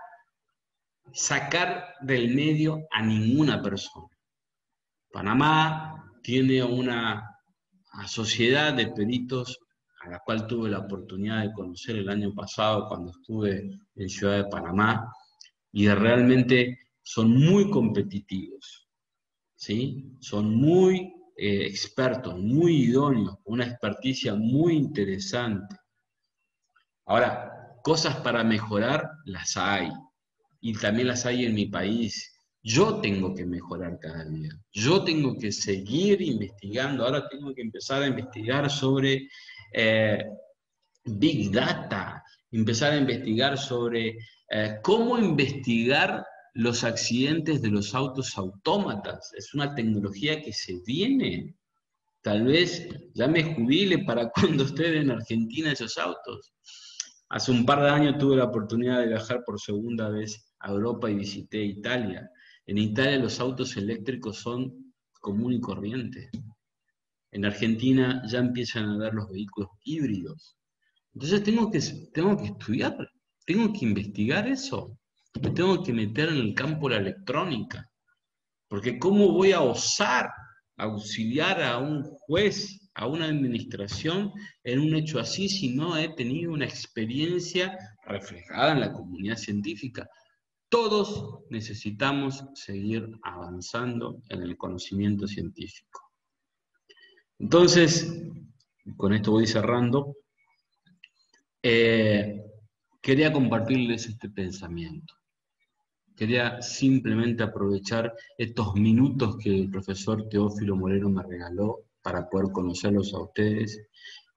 sacar del medio a ninguna persona. Panamá tiene una sociedad de peritos a la cual tuve la oportunidad de conocer el año pasado cuando estuve en Ciudad de Panamá, y realmente son muy competitivos, ¿sí? Son muy expertos, muy idóneos, una experticia muy interesante. Ahora, cosas para mejorar las hay, y también las hay en mi país. Yo tengo que mejorar cada día, yo tengo que seguir investigando, ahora tengo que empezar a investigar sobre Big Data, empezar a investigar sobre cómo investigar los accidentes de los autos autómatas. Es una tecnología que se viene. Tal vez ya me jubile para cuando esté en Argentina esos autos. Hace un par de años tuve la oportunidad de viajar por segunda vez a Europa y visité Italia. En Italia los autos eléctricos son común y corriente. En Argentina ya empiezan a ver los vehículos híbridos. Entonces tengo que estudiar, tengo que investigar eso. Me tengo que meter en el campo de la electrónica. Porque ¿cómo voy a osar auxiliar a un juez, a una administración en un hecho así si no he tenido una experiencia reflejada en la comunidad científica? Todos necesitamos seguir avanzando en el conocimiento científico. Entonces, con esto voy cerrando, quería compartirles este pensamiento. Quería simplemente aprovechar estos minutos que el profesor Teófilo Moreno me regaló para poder conocerlos a ustedes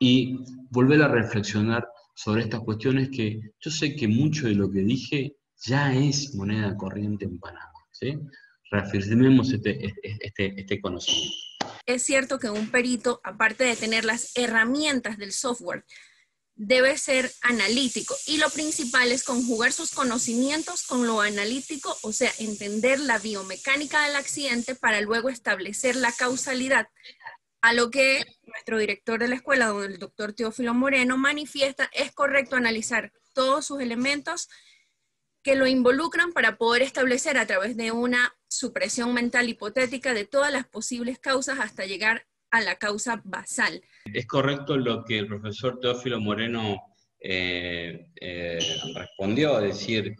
y volver a reflexionar sobre estas cuestiones que yo sé que mucho de lo que dije ya es moneda corriente en Panamá, ¿sí? Reafirmemos este conocimiento. Es cierto que un perito, aparte de tener las herramientas del software, debe ser analítico, y lo principal es conjugar sus conocimientos con lo analítico, o sea, entender la biomecánica del accidente para luego establecer la causalidad, a lo que nuestro director de la escuela, el doctor Teófilo Moreno, manifiesta: es correcto analizar todos sus elementos que lo involucran para poder establecer a través de una supresión mental hipotética de todas las posibles causas hasta llegar a la causa basal. Es correcto lo que el profesor Teófilo Moreno respondió, es decir,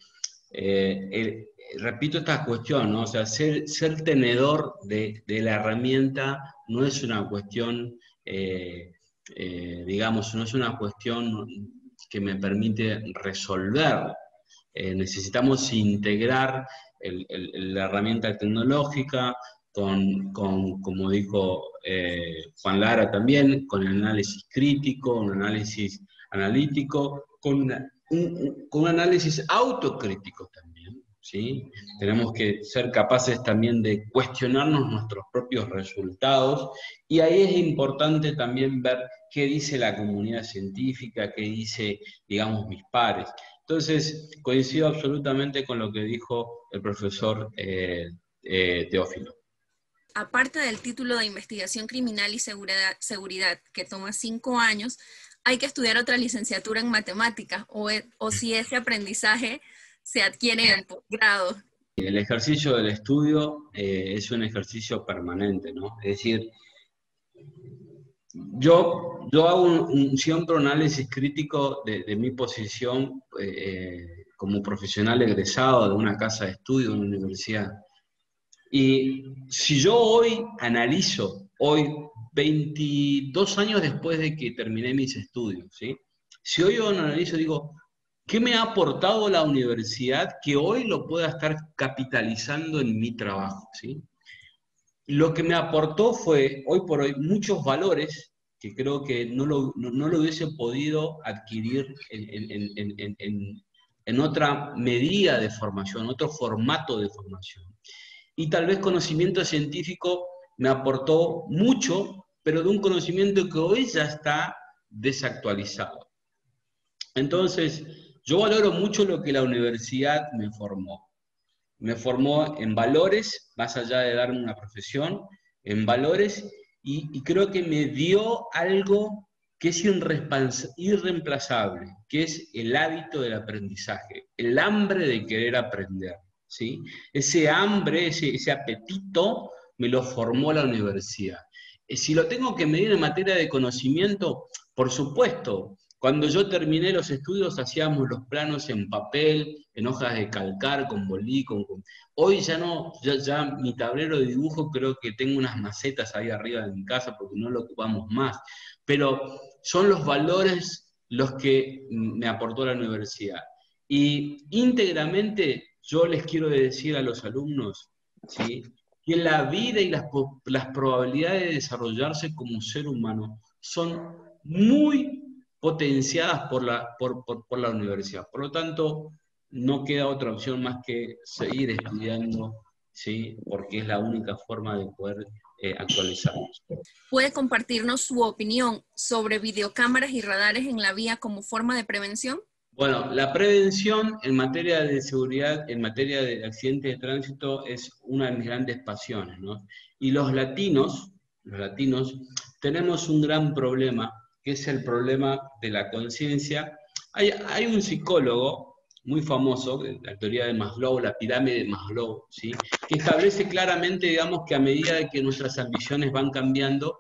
repito esta cuestión, ¿no? O sea, ser tenedor de la herramienta no es una cuestión, digamos, no es una cuestión que me permite resolver. Necesitamos integrar la herramienta tecnológica como dijo Juan Lara también, con el análisis crítico, un análisis analítico, con un análisis autocrítico también, ¿sí? Tenemos que ser capaces también de cuestionarnos nuestros propios resultados, y ahí es importante también ver qué dice la comunidad científica, qué dice, digamos, mis pares. Entonces, coincido absolutamente con lo que dijo el profesor Teófilo. Aparte del título de investigación criminal y seguridad, que toma 5 años, hay que estudiar otra licenciatura en matemáticas, o si ese aprendizaje se adquiere en posgrado. El ejercicio del estudio es un ejercicio permanente, ¿no? Es decir, yo hago siempre un análisis crítico de mi posición como profesional egresado de una casa de estudio, de una universidad. Y si yo hoy analizo, 22 años después de que terminé mis estudios, ¿sí? Si hoy yo analizo, digo, ¿qué me ha aportado la universidad que hoy lo pueda estar capitalizando en mi trabajo, ¿sí? Lo que me aportó fue, hoy por hoy, muchos valores que creo que no lo hubiese podido adquirir en otra medida de formación, otro formato de formación. Y tal vez conocimiento científico me aportó mucho, pero de un conocimiento que hoy ya está desactualizado. Entonces, yo valoro mucho lo que la universidad me formó. Me formó en valores, más allá de darme una profesión, en valores, y creo que me dio algo que es irreemplazable, que es el hábito del aprendizaje, el hambre de querer aprender, ¿sí? Ese hambre, ese apetito, me lo formó la universidad. Si lo tengo que medir en materia de conocimiento, por supuesto. Cuando yo terminé los estudios hacíamos los planos en papel, en hojas de calcar, con bolí, Hoy ya no, ya mi tablero de dibujo creo que tengo unas macetas ahí arriba de mi casa porque no lo ocupamos más. Pero son los valores los que me aportó la universidad. Y íntegramente yo les quiero decir a los alumnos, ¿sí?, que la vida y las probabilidades de desarrollarse como ser humano son muy potenciadas por la universidad. Por lo tanto, no queda otra opción más que seguir estudiando, ¿sí?, porque es la única forma de poder actualizarnos. ¿Puede compartirnos su opinión sobre videocámaras y radares en la vía como forma de prevención? Bueno, la prevención en materia de seguridad, en materia de accidentes de tránsito, es una de mis grandes pasiones, ¿no? Y los latinos tenemos un gran problema, que es el problema de la conciencia. Hay un psicólogo muy famoso, la teoría de Maslow, la pirámide de Maslow, ¿sí?, que establece claramente, digamos, que a medida de que nuestras ambiciones van cambiando,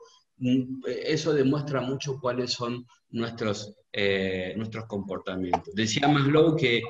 eso demuestra mucho cuáles son nuestros comportamientos. Decía Maslow que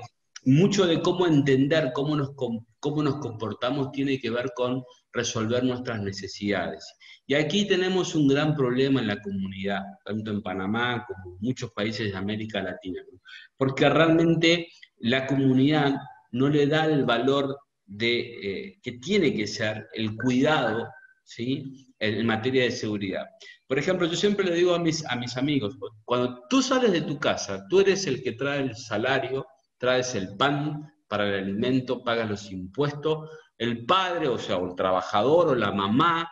mucho de cómo entender cómo nos comportamos tiene que ver con resolver nuestras necesidades. Y aquí tenemos un gran problema en la comunidad, tanto en Panamá como en muchos países de América Latina, ¿no? Porque realmente la comunidad no le da el valor que tiene que ser el cuidado, ¿sí?, en materia de seguridad. Por ejemplo, yo siempre le digo a mis amigos, cuando tú sales de tu casa, tú eres el que trae el salario, traes el pan para el alimento, pagas los impuestos, el padre, o sea, o el trabajador o la mamá,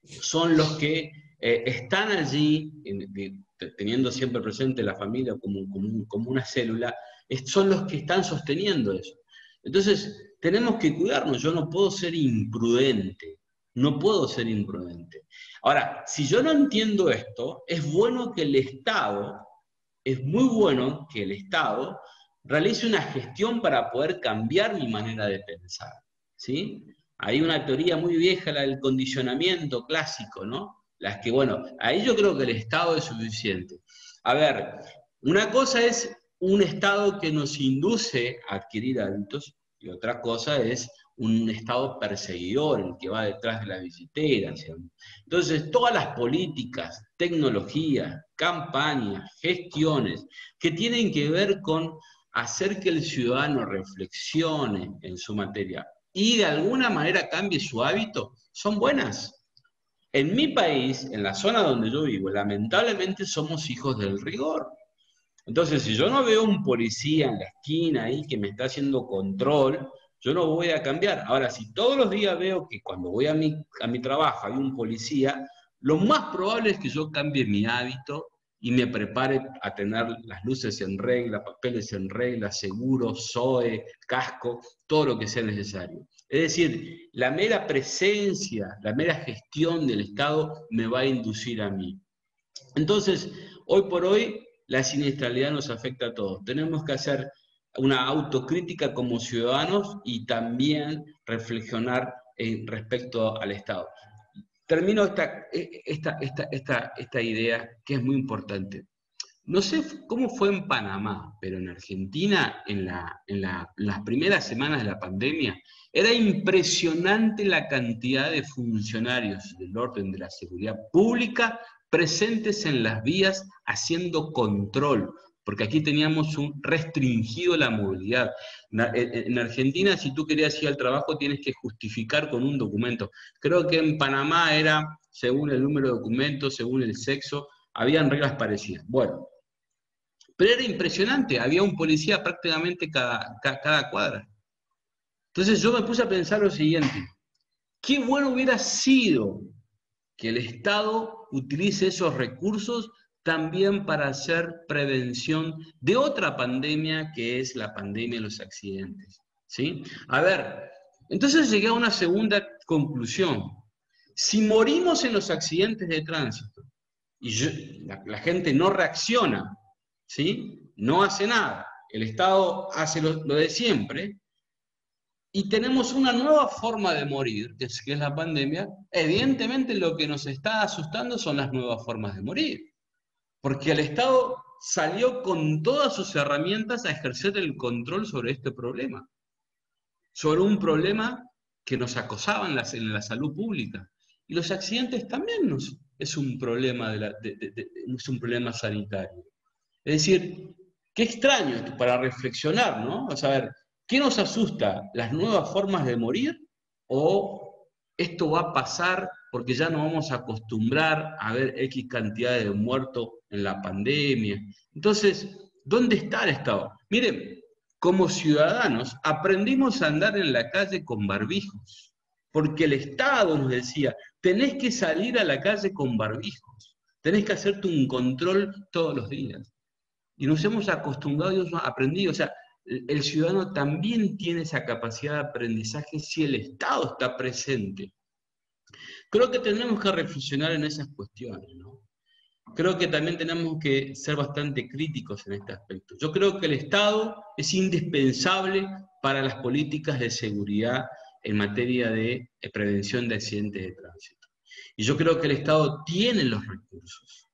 son los que están allí, teniendo siempre presente la familia como una célula, son los que están sosteniendo eso. Entonces, tenemos que cuidarnos, yo no puedo ser imprudente, no puedo ser imprudente. Ahora, si yo no entiendo esto, es bueno que el Estado, es muy bueno que el Estado realice una gestión para poder cambiar mi manera de pensar, ¿sí? Hay una teoría muy vieja, la del condicionamiento clásico, ¿no? Las que, bueno, ahí yo creo que el Estado es suficiente. A ver, una cosa es un Estado que nos induce a adquirir hábitos y otra cosa es un Estado perseguidor, el que va detrás de la billetera. ¿Sí? Entonces, todas las políticas, tecnologías, campañas, gestiones que tienen que ver con hacer que el ciudadano reflexione en su materia y de alguna manera cambie su hábito, son buenas. En mi país, en la zona donde yo vivo, lamentablemente somos hijos del rigor. Entonces, si yo no veo un policía en la esquina ahí que me está haciendo control, yo no voy a cambiar. Ahora, si todos los días veo que cuando voy a mi trabajo hay un policía, lo más probable es que yo cambie mi hábito y me prepare a tener las luces en regla, papeles en regla, seguro, SOE, casco, todo lo que sea necesario. Es decir, la mera presencia, la mera gestión del Estado me va a inducir a mí. Entonces, hoy por hoy, la siniestralidad nos afecta a todos. Tenemos que hacer una autocrítica como ciudadanos y también reflexionar respecto al Estado. Termino esta idea que es muy importante. No sé cómo fue en Panamá, pero en Argentina, en las primeras semanas de la pandemia, era impresionante la cantidad de funcionarios del orden de la seguridad pública presentes en las vías haciendo control, porque aquí teníamos restringido la movilidad. En Argentina, si tú querías ir al trabajo, tienes que justificar con un documento. Creo que en Panamá era, según el número de documentos, según el sexo, habían reglas parecidas. Bueno, pero era impresionante, había un policía prácticamente cada cuadra. Entonces yo me puse a pensar lo siguiente, qué bueno hubiera sido que el Estado utilice esos recursos también para hacer prevención de otra pandemia que es la pandemia de los accidentes, ¿sí? A ver, entonces llegué a una segunda conclusión. Si morimos en los accidentes de tránsito y la gente no reacciona, ¿sí? No hace nada, el Estado hace lo de siempre, y tenemos una nueva forma de morir, que es la pandemia, evidentemente lo que nos está asustando son las nuevas formas de morir. Porque el Estado salió con todas sus herramientas a ejercer el control sobre este problema. Sobre un problema que nos acosaba en la salud pública. Y los accidentes también es un problema, es un problema sanitario. Es decir, qué extraño esto para reflexionar, ¿no? O sea, a ver, ¿qué nos asusta? ¿Las nuevas formas de morir? ¿O esto va a pasar porque ya nos vamos a acostumbrar a ver X cantidad de muertos en la pandemia? Entonces, ¿dónde está el Estado? Miren, como ciudadanos aprendimos a andar en la calle con barbijos, porque el Estado nos decía, tenés que salir a la calle con barbijos, tenés que hacerte un control todos los días. Y nos hemos acostumbrado y hemos aprendido, o sea, el ciudadano también tiene esa capacidad de aprendizaje si el Estado está presente. Creo que tenemos que reflexionar en esas cuestiones, ¿no? Creo que también tenemos que ser bastante críticos en este aspecto. Yo creo que el Estado es indispensable para las políticas de seguridad en materia de prevención de accidentes de tránsito. Y yo creo que el Estado tiene los recursos.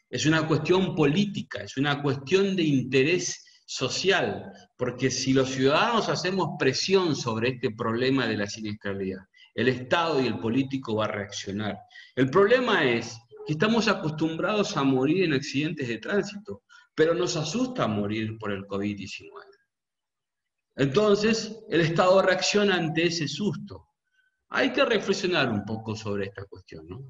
Es una cuestión política, es una cuestión de interés social, porque si los ciudadanos hacemos presión sobre este problema de la siniestralidad, el Estado y el político va a reaccionar. El problema es que estamos acostumbrados a morir en accidentes de tránsito, pero nos asusta morir por el COVID-19. Entonces, el Estado reacciona ante ese susto. Hay que reflexionar un poco sobre esta cuestión, ¿no?